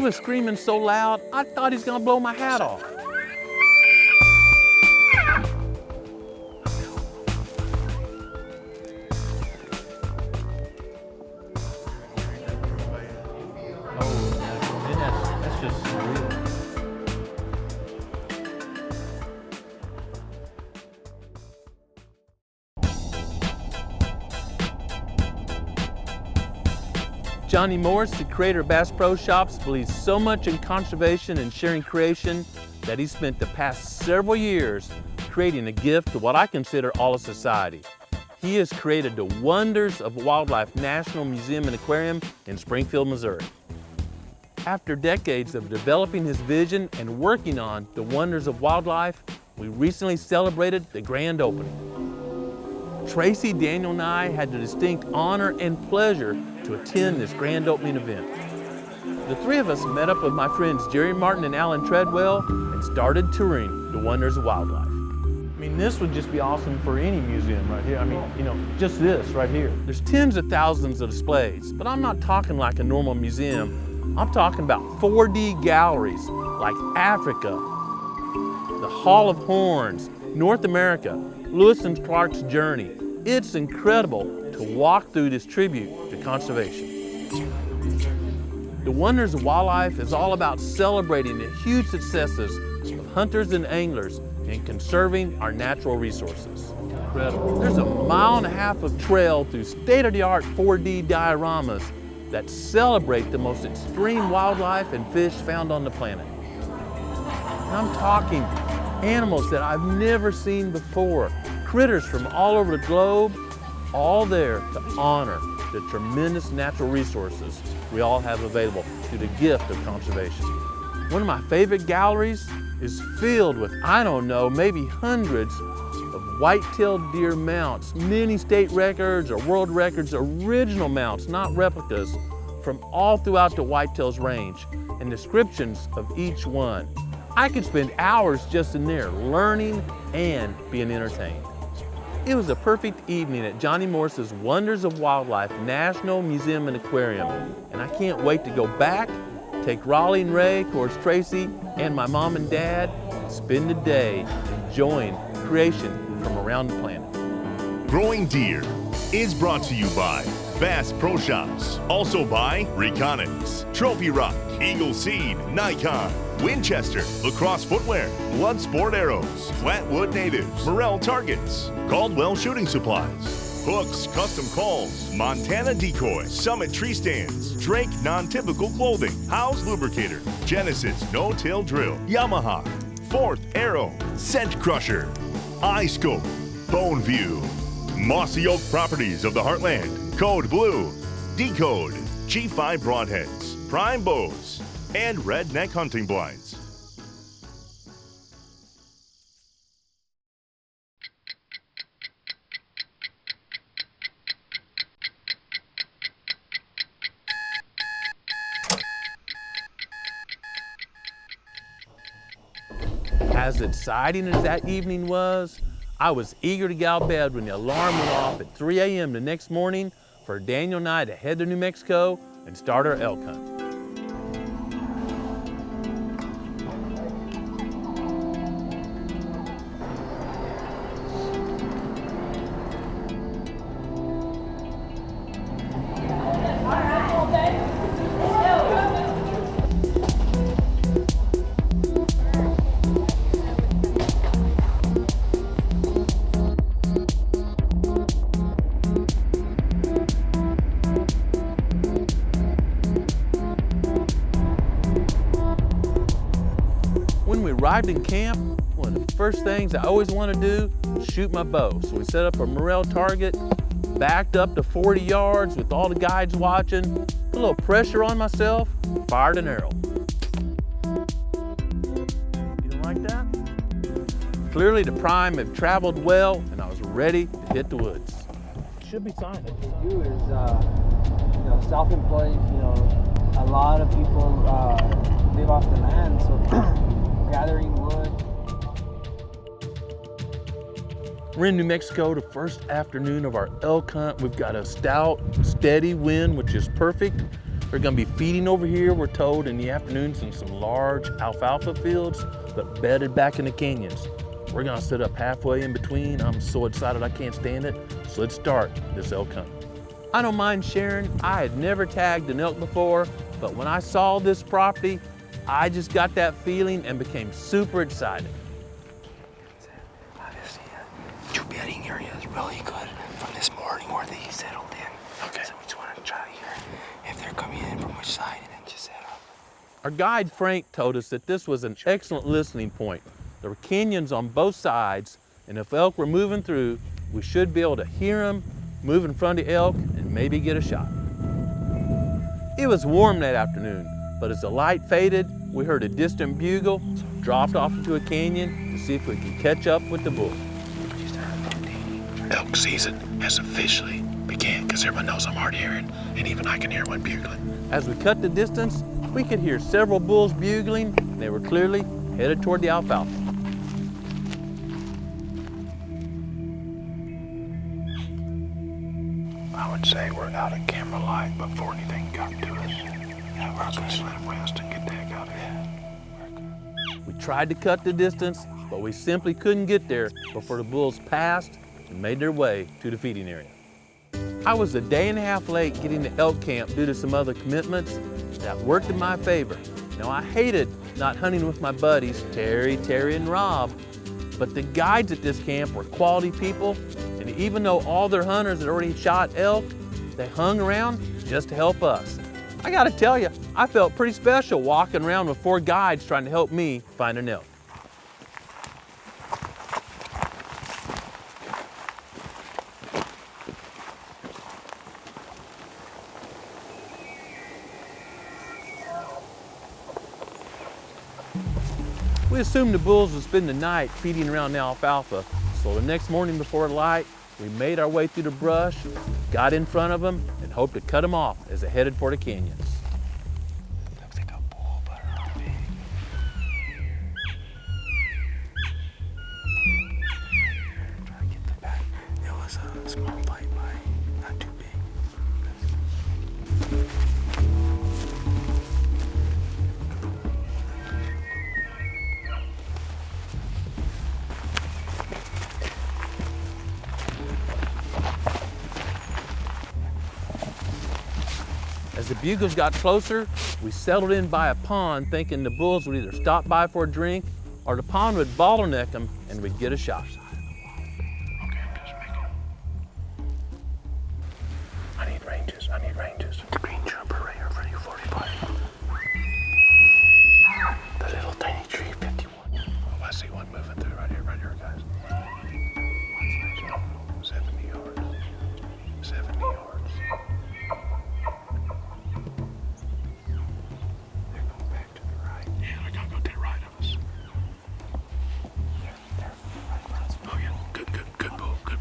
was screaming so loud, I thought he's gonna blow my hat off. That's just surreal. Johnny Morris, the creator of Bass Pro Shops, believes so much in conservation and sharing creation that he spent the past several years creating a gift to what I consider all of society. He has created the Wonders of Wildlife National Museum and Aquarium in Springfield, Missouri. After decades of developing his vision and working on the Wonders of Wildlife, we recently celebrated the grand opening. Tracy, Daniel, and I had the distinct honor and pleasure to attend this grand opening event. The three of us met up with my friends Jerry Martin and Alan Treadwell and started touring the Wonders of Wildlife. I mean, this would just be awesome for any museum right here. I mean, you know, just this right here. There's tens of thousands of displays, but I'm not talking like a normal museum. I'm talking about 4D galleries like Africa, the Hall of Horns, North America, Lewis and Clark's journey. It's incredible to walk through this tribute to conservation. The Wonders of Wildlife is all about celebrating the huge successes of hunters and anglers in conserving our natural resources. Incredible. There's a 1.5 miles of trail through state-of-the-art 4D dioramas that celebrate the most extreme wildlife and fish found on the planet. And I'm talking animals that I've never seen before, critters from all over the globe, all there to honor the tremendous natural resources we all have available through the gift of conservation. One of my favorite galleries is filled with, I don't know, maybe hundreds of white-tailed deer mounts, many state records or world records, original mounts, not replicas, from all throughout the whitetails range, and descriptions of each one. I could spend hours just in there learning and being entertained. It was a perfect evening at Johnny Morris's Wonders of Wildlife National Museum and Aquarium, and I can't wait to go back, take Raleigh and Ray, of course Tracy, and my mom and dad, and spend the day enjoying creation from around the planet. Growing Deer is brought to you by Bass Pro Shops, also by Reconics, Trophy Rock, Eagle Seed, Nikon, Winchester, Lacrosse Footwear, Bloodsport Arrows, Flatwood Natives, Morel Targets, Caldwell Shooting Supplies, Hooks Custom Calls, Montana Decoy, Summit Tree Stands, Drake Non-Typical Clothing, House Lubricator, Genesis No-Till Drill, Yamaha, Fourth Arrow, Scent Crusher, iScope, Bone View, Mossy Oak Properties of the Heartland, Code Blue, Decode, G5 Broadheads, Prime Bows, and Redneck Hunting Blinds. As exciting as that evening was, I was eager to get out of bed when the alarm went off at 3 a.m. the next morning for Daniel and I to head to New Mexico and start our elk hunt. When we arrived in camp, one of the first things I always want to do is shoot my bow. So we set up a morel target, backed up to 40 yards with all the guides watching, put a little pressure on myself, fired an arrow. You don't like that? Clearly the prime had traveled well and I was ready to hit the woods. Should be fine. What you do is, self-employed, a lot of people live off the land, so gathering wood. We're in New Mexico, the first afternoon of our elk hunt. We've got a stout, steady wind, which is perfect. They're gonna be feeding over here, we're told, in the afternoons in some large alfalfa fields, but bedded back in the canyons. We're gonna sit up halfway in between. I'm so excited I can't stand it. So let's start this elk hunt. I don't mind sharing, I had never tagged an elk before, but when I saw this property, I just got that feeling and became super excited. Obviously, two bedding area is really good from this morning where they settled in. Okay. So we just want to try here if they're coming in from which side and then just set up. Our guide Frank told us that this was an excellent listening point. There were canyons on both sides, and if elk were moving through, we should be able to hear them, move in front of the elk, and maybe get a shot. It was warm that afternoon, but as the light faded, we heard a distant bugle, dropped off into a canyon to see if we could catch up with the bull. Elk season has officially began because everyone knows I'm hard hearing, and even I can hear one bugling. As we cut the distance, we could hear several bulls bugling, and they were clearly headed toward the alfalfa. I would say we're out of camera light before anything got to us. Yeah, we're just let them rest and get the heck out of here. We tried to cut the distance, but we simply couldn't get there before the bulls passed and made their way to the feeding area. I was a day and a half late getting to elk camp due to some other commitments. That worked in my favor. Now, I hated not hunting with my buddies, Terry, and Rob, but the guides at this camp were quality people, and even though all their hunters had already shot elk, they hung around just to help us. I gotta tell you, I felt pretty special walking around with 4 guides trying to help me find an elk. We assumed the bulls would spend the night feeding around the alfalfa, so the next morning before light, we made our way through the brush, got in front of them, and hoped to cut them off as they headed for the canyons. Looks like a bull, but not big. Try to get the back. It was a small bite, not too big. As the bugles got closer, we settled in by a pond thinking the bulls would either stop by for a drink or the pond would bottleneck them and we'd get a shot. Okay, I'm just making. I need ranges. The green jumper right here for you, 45. The little tiny tree, 51. Oh, I see one moving through right here, guys. 70 yards. 70 yards. They're going back to the right. Yeah, they're gonna go to the right of us. They're right by us. Oh yeah, good bull. They're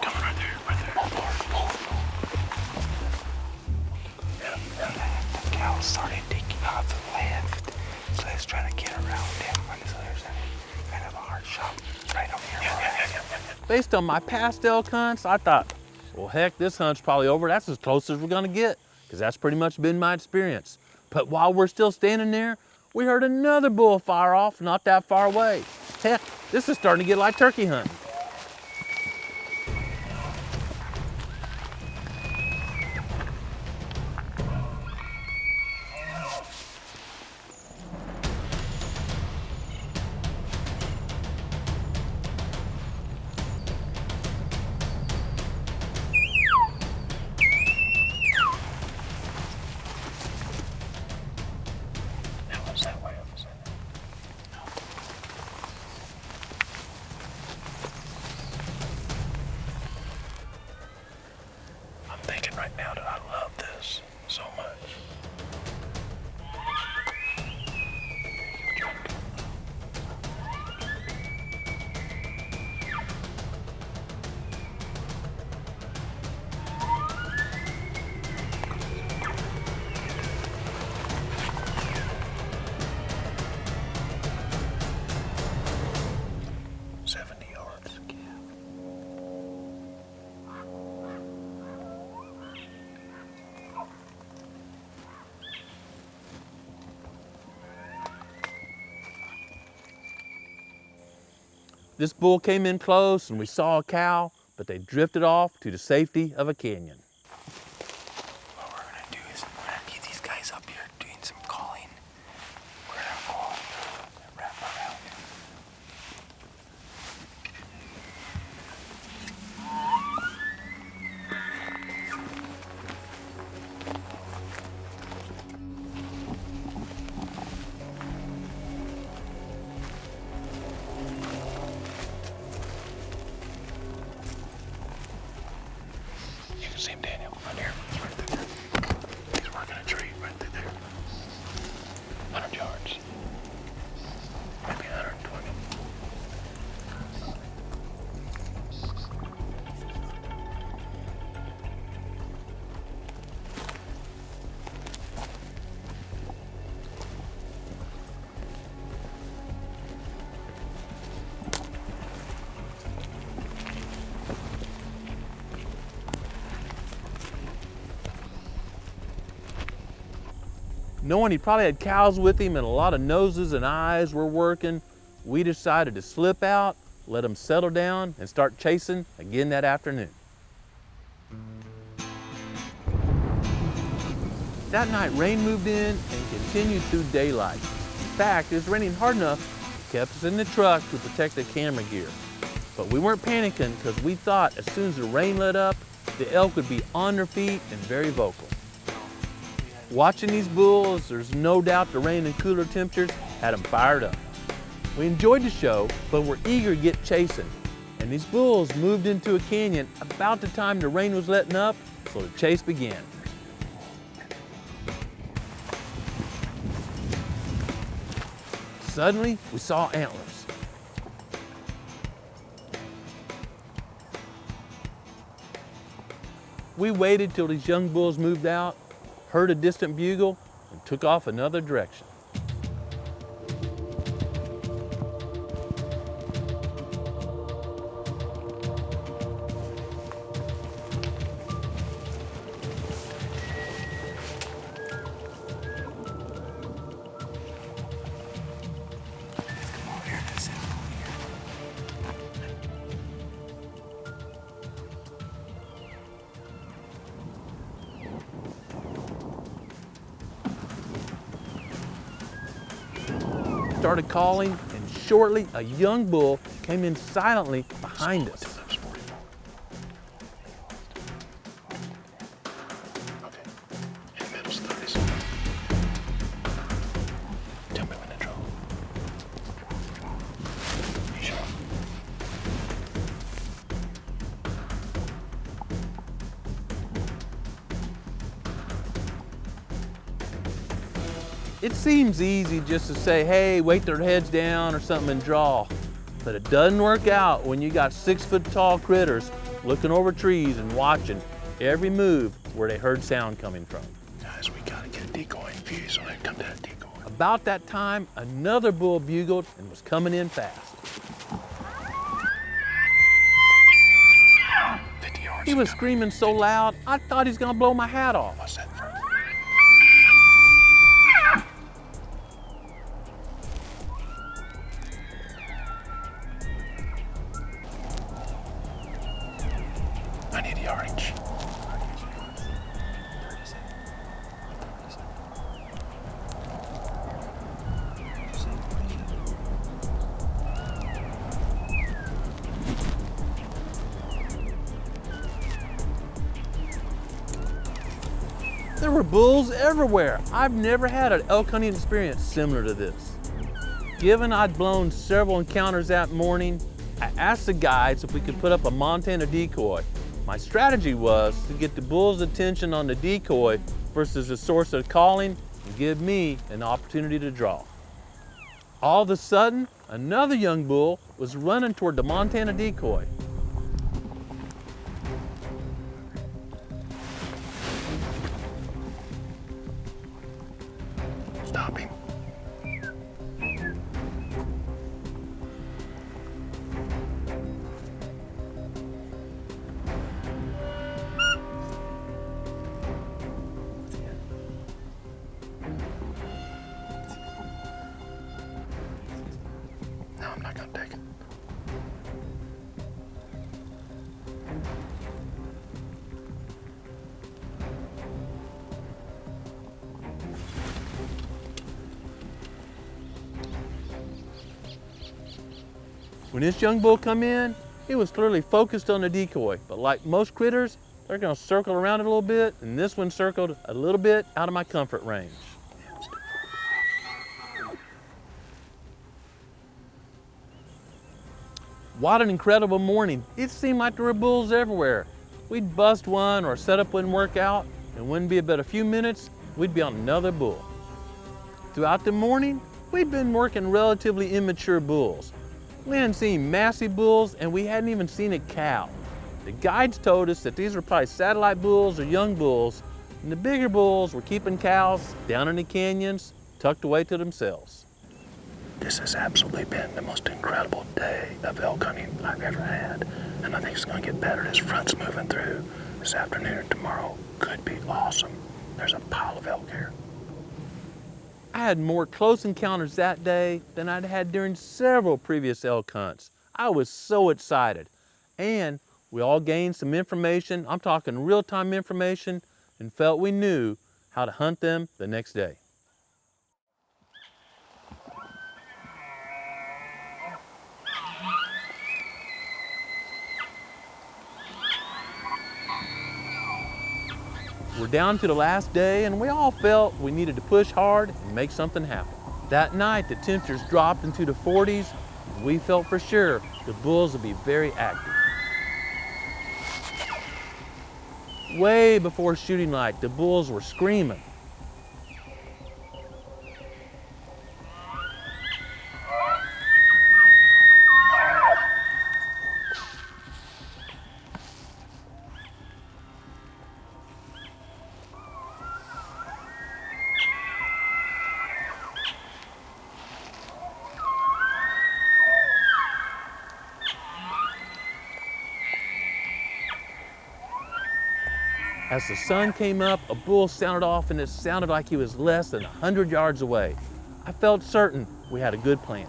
coming right there. Yeah. The cows started taking off the left, so let's try to get around them on this other side. Kind of a hard shot right over here. Yeah. Based on my past elk hunts, I thought, well, heck, this hunt's probably over. That's as close as we're gonna get, because that's pretty much been my experience. But while we're still standing there, we heard another bull fire off not that far away. Heck, this is starting to get like turkey hunting. That one's that way. This bull came in close and we saw a cow, but they drifted off to the safety of a canyon. What we're gonna do is we're gonna keep these guys up here doing some calling. We're gonna go and wrap around. You can see him, Daniel, right here. He's right there. He's working a tree right there. 100 yards. Maybe 120. Knowing he probably had cows with him and a lot of noses and eyes were working, we decided to slip out, let him settle down, and start chasing again that afternoon. That night, rain moved in and continued through daylight. In fact, it was raining hard enough it kept us in the truck to protect the camera gear. But we weren't panicking because we thought as soon as the rain let up, the elk would be on their feet and very vocal. Watching these bulls, there's no doubt the rain and cooler temperatures had them fired up. We enjoyed the show, but we're eager to get chasing. And these bulls moved into a canyon about the time the rain was letting up, so the chase began. Suddenly, we saw antlers. We waited till these young bulls moved out, heard a distant bugle, and took off another direction. Started calling, and shortly a young bull came in silently behind us. Okay. In middle studies. Tell me when to draw. You sure? It seems easy just to say, hey, wait their heads down or something and draw. But it doesn't work out when you got 6-foot-tall critters looking over trees and watching every move where they heard sound coming from. Guys, we gotta get a decoy in view so they come to that decoy. About that time, another bull bugled and was coming in fast. 50 yards. He was screaming so loud, I thought he was gonna blow my hat off. What's that for? I need yardage. There were bulls everywhere. I've never had an elk hunting experience similar to this. Given I'd blown several encounters that morning, I asked the guides if we could put up a Montana decoy. My strategy was to get the bull's attention on the decoy versus the source of calling and give me an opportunity to draw. All of a sudden, another young bull was running toward the Montana decoy. Stop him. No, I'm not gonna take it. When this young bull come in, he was clearly focused on the decoy, but like most critters, they're gonna circle around it a little bit, and this one circled a little bit out of my comfort range. What an incredible morning. It seemed like there were bulls everywhere. We'd bust one or setup wouldn't work out, and wouldn't be but a few minutes, we'd be on another bull. Throughout the morning, we'd been working relatively immature bulls. We hadn't seen massive bulls, and we hadn't even seen a cow. The guides told us that these were probably satellite bulls or young bulls, and the bigger bulls were keeping cows down in the canyons, tucked away to themselves. This has absolutely been the most incredible day of elk hunting I've ever had. And I think it's gonna get better. This front's moving through this afternoon and tomorrow. Could be awesome. There's a pile of elk here. I had more close encounters that day than I'd had during several previous elk hunts. I was so excited. And we all gained some information, I'm talking real-time information, and felt we knew how to hunt them the next day. We're down to the last day, and we all felt we needed to push hard and make something happen. That night, the temperatures dropped into the 40s, and we felt for sure the bulls would be very active. Way before shooting light, the bulls were screaming. As the sun came up, a bull sounded off, and it sounded like he was less than 100 yards away. I felt certain we had a good plan.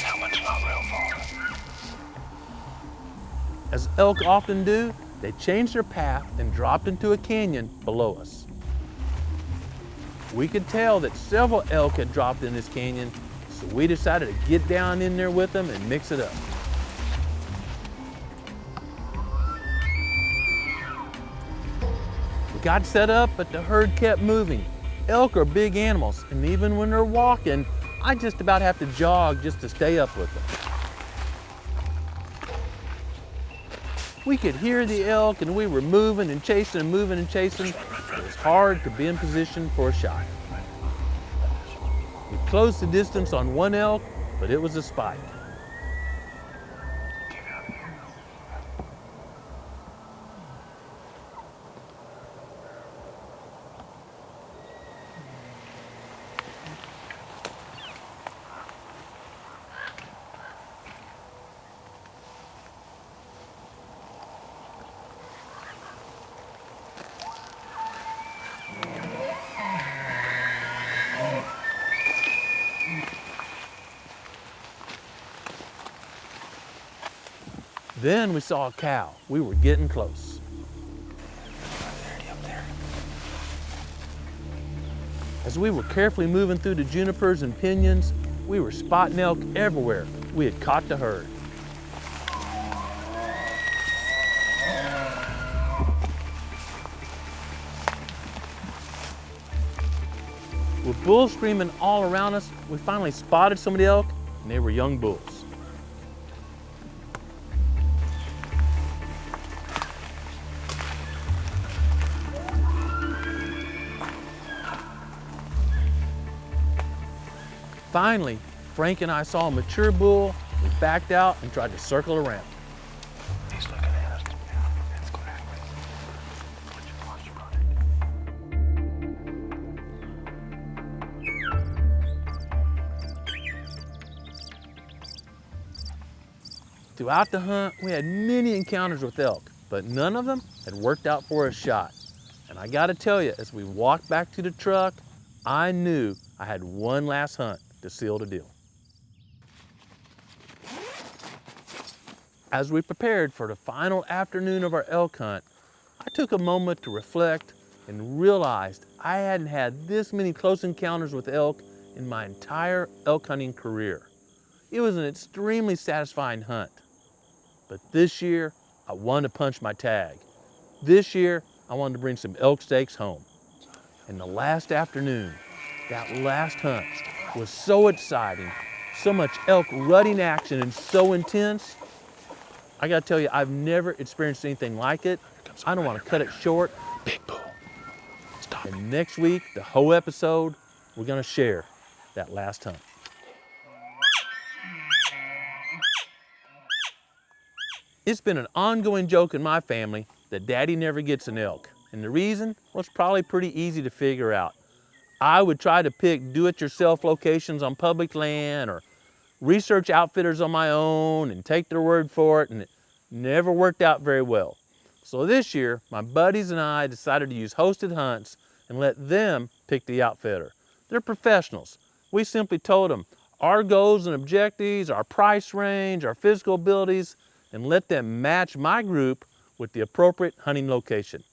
That one's not real far. As elk often do, they changed their path and dropped into a canyon below us. We could tell that several elk had dropped in this canyon, so we decided to get down in there with them and mix it up. We got set up, but the herd kept moving. Elk are big animals, and even when they're walking, I just about have to jog just to stay up with them. We could hear the elk, and we were moving and chasing and moving and chasing. It was hard to be in position for a shot. We closed the distance on one elk, but it was a spike. Then we saw a cow. We were getting close. As we were carefully moving through the junipers and pinyons, we were spotting elk everywhere. We had caught the herd. With bulls screaming all around us, we finally spotted some of the elk, and they were young bulls. Finally, Frank and I saw a mature bull. We backed out and tried to circle around. He's looking at us. Let's go that way. Watch your Throughout the hunt, we had many encounters with elk, but none of them had worked out for a shot. And I gotta tell you, as we walked back to the truck, I knew I had one last hunt to seal the deal. As we prepared for the final afternoon of our elk hunt, I took a moment to reflect and realized I hadn't had this many close encounters with elk in my entire elk hunting career. It was an extremely satisfying hunt. But this year, I wanted to punch my tag. This year, I wanted to bring some elk steaks home. And the last afternoon, that last hunt was so exciting, so much elk rutting action and so intense. I gotta tell you, I've never experienced anything like it. I don't want to cut it short. Big bull. Stop it. And next week, the whole episode, we're gonna share that last hunt. It's been an ongoing joke in my family that Daddy never gets an elk. And the reason was probably pretty easy to figure out. I would try to pick do-it-yourself locations on public land or research outfitters on my own and take their word for it, and it never worked out very well. So this year, my buddies and I decided to use hosted hunts and let them pick the outfitter. They're professionals. We simply told them our goals and objectives, our price range, our physical abilities, and let them match my group with the appropriate hunting location.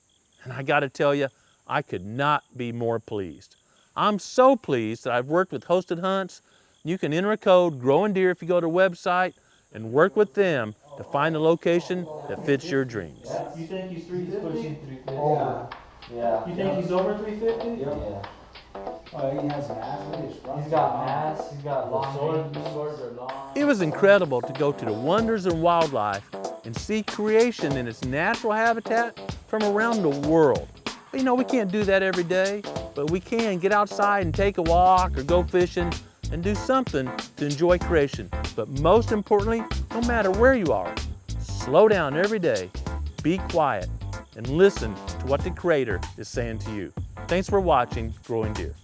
And I gotta tell you, I could not be more pleased. I'm so pleased that I've worked with Hosted Hunts. You can enter a code GrowingDeer if you go to their website and work with them to find a location that fits your dreams. You think he's 350? Pushing 350. Over. Yeah. You think he's over 350? Yeah. Oh, he has mass. Look at his front. He's got mass. He's got long swords are long. It was incredible to go to the wonders of wildlife and see creation in its natural habitat from around the world. But, you know, we can't do that every day, but we can get outside and take a walk or go fishing and do something to enjoy creation. But most importantly, no matter where you are, slow down every day, be quiet, and listen to what the Creator is saying to you. Thanks for watching Growing Deer.